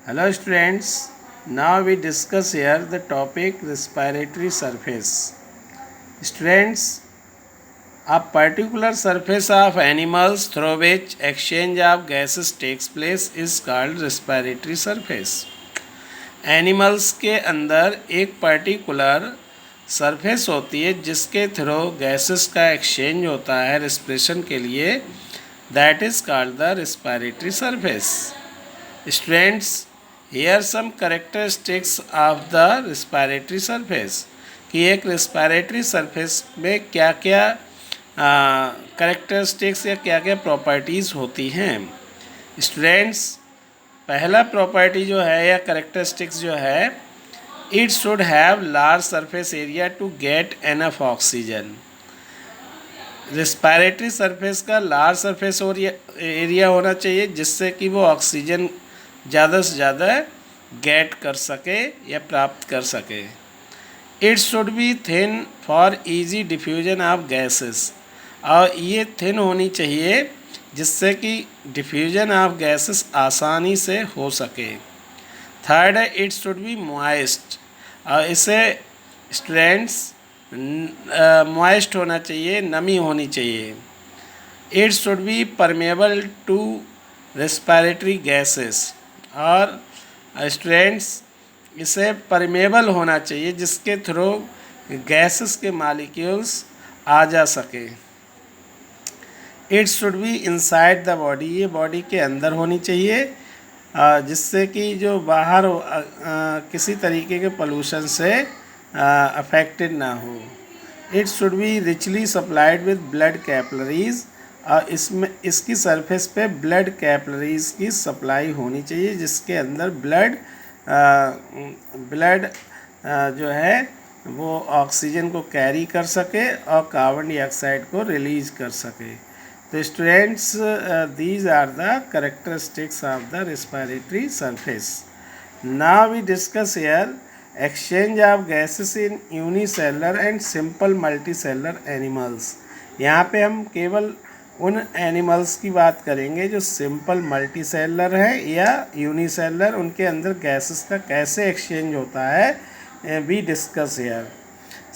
Hello students, now we discuss here the topic respiratory surface. Students, a particular surface of animals through which exchange of gases takes place is called respiratory surface. Animals के अंदर एक particular surface होती है जिसके through gases का exchange होता है respiration के लिए, that is called the respiratory surface. Students, here some characteristics of the respiratory surface कि एक रेस्पिरेटरी सरफेस में क्या क्या करेक्टरिस्टिक्स या क्या क्या प्रॉपर्टीज़ होती हैं. स्टूडेंट्स, पहला प्रॉपर्टी जो है या करेक्टरिस्टिक्स जो है, it should have large surface area to get enough oxygen. Respiratory surface का लार्ज सरफेस एरिया होना चाहिए जिससे कि वो ऑक्सीजन ज़्यादा से ज़्यादा गेट कर सके या प्राप्त कर सके. It should B thin for easy diffusion of gases, और ये थिन होनी चाहिए जिससे कि डिफ्यूजन ऑफ गैसेस आसानी से हो सके. थर्ड है, इट शुड बी मॉइस्ट, और इसे स्टूडेंट्स मॉइस्ट होना चाहिए, नमी होनी चाहिए. It should be permeable to respiratory gases, और स्टूडेंट्स इसे परमेबल होना चाहिए जिसके थ्रू गैसेस के मालिक्यूल्स आ जा सके. It should be inside the body, ये बॉडी के अंदर होनी चाहिए जिससे कि जो बाहर किसी तरीके के पोल्यूशन से अफेक्टेड ना हो. It should B richly supplied with blood capillaries, और इसमें इसकी सरफेस पे ब्लड कैपिलरीज की सप्लाई होनी चाहिए जिसके अंदर ब्लड जो है वो ऑक्सीजन को कैरी कर सके और कार्बन डाइऑक्साइड को रिलीज कर सके. तो students, these are the characteristics of the respiratory surface. Now we discuss here exchange of gases in unicellular and simple multicellular animals. यहाँ पे हम केवल उन एनिमल्स की बात करेंगे जो सिंपल मल्टीसेलुलर है या यूनिसेलुलर, उनके अंदर गैसेस का कैसे एक्सचेंज होता है वी डिस्कस हियर.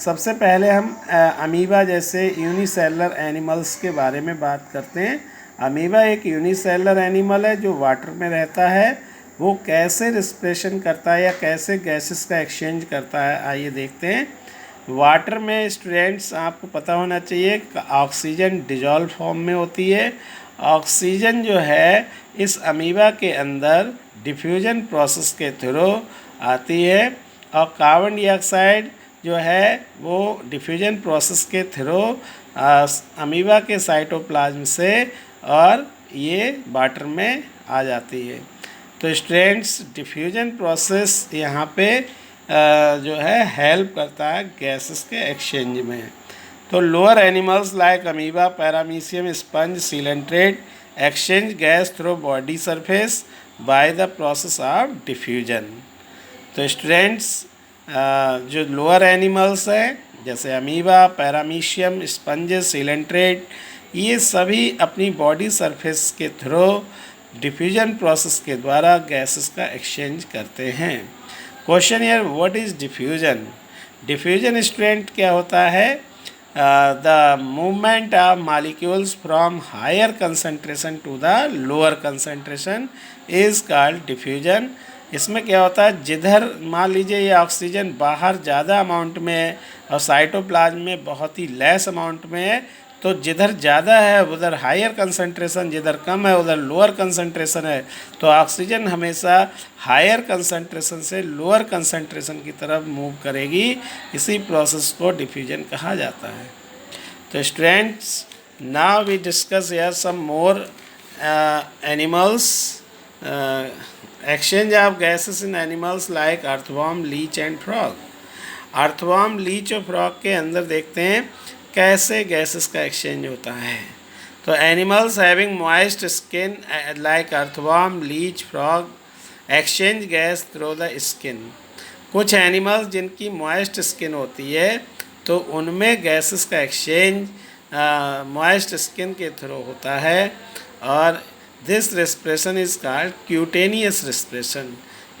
सबसे पहले हम अमीबा जैसे यूनिसेलुलर एनिमल्स के बारे में बात करते हैं. अमीबा एक यूनिसेलुलर एनिमल है जो वाटर में रहता है. वो कैसे रिस्पिरेशन करता है या कैसे गैसेस का एक्सचेंज करता है, आइए देखते हैं. वाटर में स्टूडेंट्स आपको पता होना चाहिए ऑक्सीजन डिजॉल्व फॉर्म में होती है. ऑक्सीजन जो है इस अमीबा के अंदर डिफ्यूजन प्रोसेस के थ्रू आती है, और कार्बन डाइऑक्साइड जो है वो डिफ्यूजन प्रोसेस के थ्रू अमीबा के साइटोप्लाज्म से और ये वाटर में आ जाती है. तो स्टूडेंट्स, डिफ्यूजन प्रोसेस यहाँ पे जो है हेल्प करता है गैसेस के एक्सचेंज में. तो lower animals like amoeba, paramecium, sponge, coelenterate exchange gas through body surface by the process of diffusion. तो स्टूडेंट्स, जो लोअर एनिमल्स हैं जैसे अमीबा, पैरामीशियम, स्पंज, सीलेंट्रेट, ये सभी अपनी बॉडी सरफेस के थ्रू डिफ्यूजन प्रोसेस के द्वारा गैसेस का एक्सचेंज करते हैं. Question here, what is diffusion. Diffusion student क्या होता है? The movement of molecules from higher concentration to the lower concentration is called diffusion. इसमें क्या होता है, जिधर मान लीजिए ये ऑक्सीजन बाहर ज़्यादा अमाउंट में है और साइटोप्लाज्म में बहुत ही लेस अमाउंट में है, तो जिधर ज़्यादा है उधर हायर कंसंट्रेशन, जिधर कम है उधर लोअर कंसंट्रेशन है. तो ऑक्सीजन हमेशा हायर कंसंट्रेशन से लोअर कंसंट्रेशन की तरफ मूव करेगी. इसी प्रोसेस को डिफ्यूजन कहा जाता है. तो students, now we discuss here some more animals. Exchange of gases in animals like earthworm, leech and frog. Earthworm, leech और फ्रॉग के अंदर देखते हैं कैसे गैसेस का एक्सचेंज होता है. तो animals having moist skin like earthworm, leech, frog exchange gas through the skin. कुछ एनिमल्स जिनकी मॉइस्ट स्किन होती है तो उनमें गैसेस का एक्सचेंज मॉइस्ट स्किन के थ्रू होता है, और this respiration is called cutaneous respiration.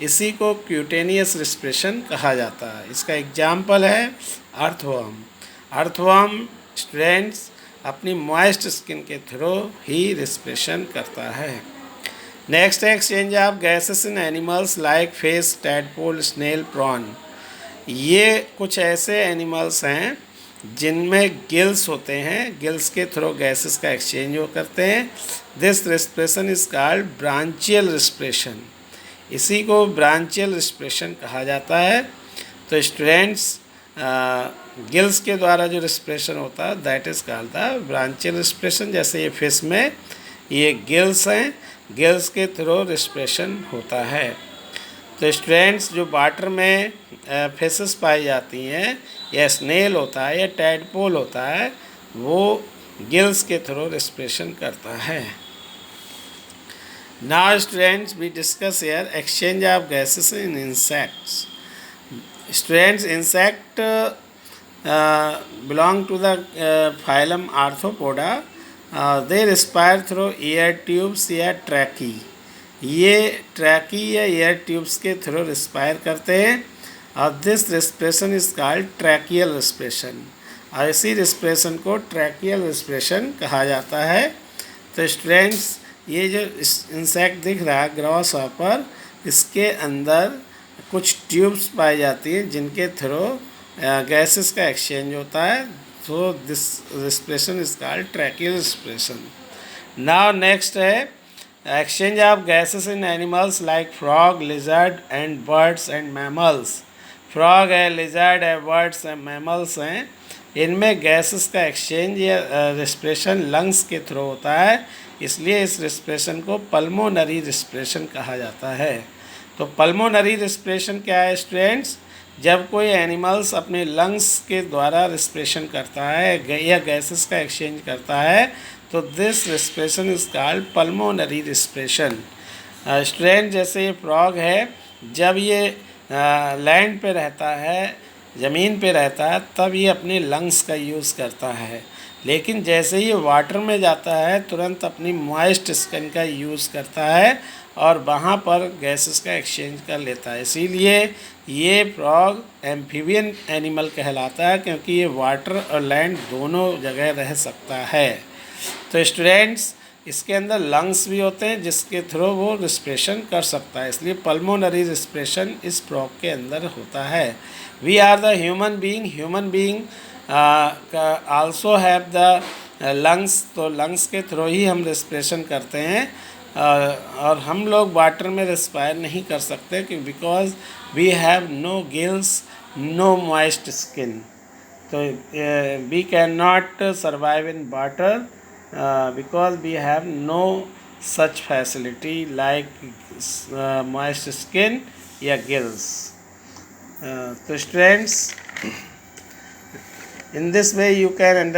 इसी को क्यूटेनियस रिस्पिरेशन कहा जाता है। इसका एग्जाम्पल है अर्थवर्म। अर्थवर्म स्टूडेंट्स अपनी मॉइस्ट स्किन के थ्रू ही रिस्पिरेशन करता है। नेक्स्ट है exchange of gases in animals like fish, tadpole, snail, prawn. ये कुछ ऐसे एनिमल्स हैं जिनमें गिल्स होते हैं, गिल्स के थ्रू गैसेस का एक्सचेंज वो करते हैं। This respiration is called branchial respiration. इसी को ब्रांचियल रिस्पिरेशन कहा जाता है। तो स्टूडेंट्स गिल्स के द्वारा जो रिस्पिरेशन होता है that is called the branchial respiration. जैसे ये फिश में ये गिल्स हैं, गिल्स के थ्रू रिस्पिरेशन होता है। तो स्टूडेंट्स जो वाटर में फिशेस पाई जाती हैं या स्नेल होता है या टैडपोल होता है वो गिल्स के थ्रू रिस्पिरेशन करता है। Now students we discuss here exchange of gases in insects. Students insect belong to the phylum arthropoda. They respire through air tubes या ट्रैकी। ये ट्रैकी या एयर ट्यूब्स के थ्रू रिस्पायर करते हैं और this respiration is called tracheal respiration. और इसी respiration को ट्रैकियल रिस्पिरेशन कहा जाता है। तो स्टूडेंट्स ये जो इंसेक्ट दिख रहा है ग्रॉस हॉपर, इसके अंदर कुछ ट्यूब्स पाई जाती हैं जिनके थ्रू गैसेस का एक्सचेंज होता है। So this respiration is called tracheal respiration. Now next है exchange of gases in animals like frog, lizard and birds and mammals. Frog है, लिजर्ड है, बर्ड्स हैं, मैमल्स हैं, इनमें गैसेस का एक्सचेंज या रिस्पिरेशन लंग्स के थ्रू होता है। इसलिए इस रिस्पिरेशन को पल्मोनरी रिस्पिरेशन कहा जाता है। तो पल्मोनरी रिस्पिरेशन क्या है स्टूडेंट्स? जब कोई एनिमल्स अपने लंग्स के द्वारा रिस्पिरेशन करता है या गैसेस का एक्सचेंज करता है तो this respiration is called pulmonary respiration. Student जैसे ये फ्रॉग है, जब ये लैंड पे रहता है, ज़मीन पे रहता है, तब ये अपने लंग्स का यूज़ करता है। लेकिन जैसे ही वाटर में जाता है तुरंत अपनी मॉइस्ट स्किन का यूज़ करता है और वहाँ पर गैसेस का एक्सचेंज कर लेता है। इसीलिए ये फ्रॉग एम्फीबियन एनिमल कहलाता है क्योंकि ये वाटर और लैंड दोनों जगह रह सकता है। तो स्टूडेंट्स इसके अंदर लंग्स भी होते हैं जिसके थ्रू वो रिस्पिरेशन कर सकता है, इसलिए पल्मोनरी रिस्पिरेशन इस फ्रॉग के अंदर होता है। We are the human being also have the lungs. तो लंग्स के थ्रू ही हम रिस्पिरेशन करते हैं और हम लोग वाटर में रिस्पायर नहीं कर सकते कि because we have no gills, no moist skin. तो we can not survive in water because we have no such facility like moist skin या gills. So students, in this way you can understand